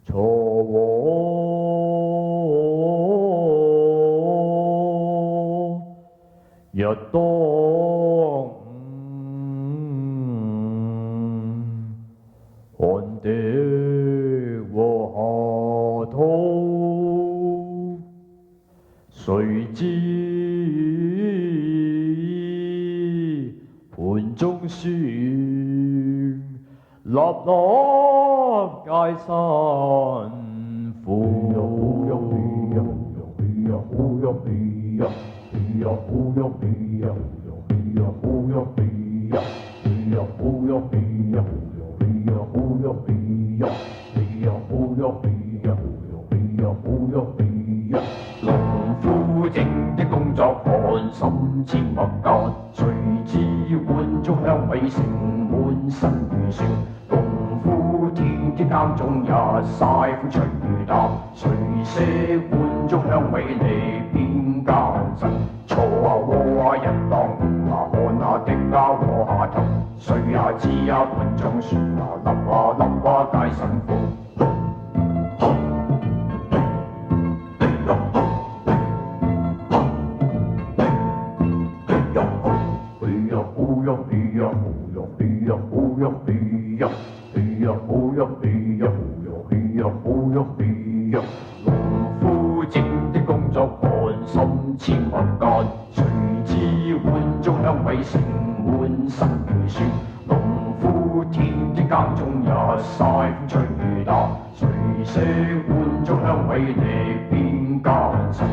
錯和日當寒的和下土，誰知盤中雪，粒粒皆辛苦。農夫整的工作汗心千百間，誰知換足香味盛滿身如雪。農夫天天耕種日曬風吹雨打，誰捨換足香味嚟變艱辛？錯啊禍啊日當午啊看啊的啊和下頭，誰也知啊盤中雪啊粒啊皆辛苦。農夫整的工作汗心千百間，誰知換足香味盛滿身如雪。農夫天天耕種日曬風吹雨打，誰捨換足香味嚟變艱辛？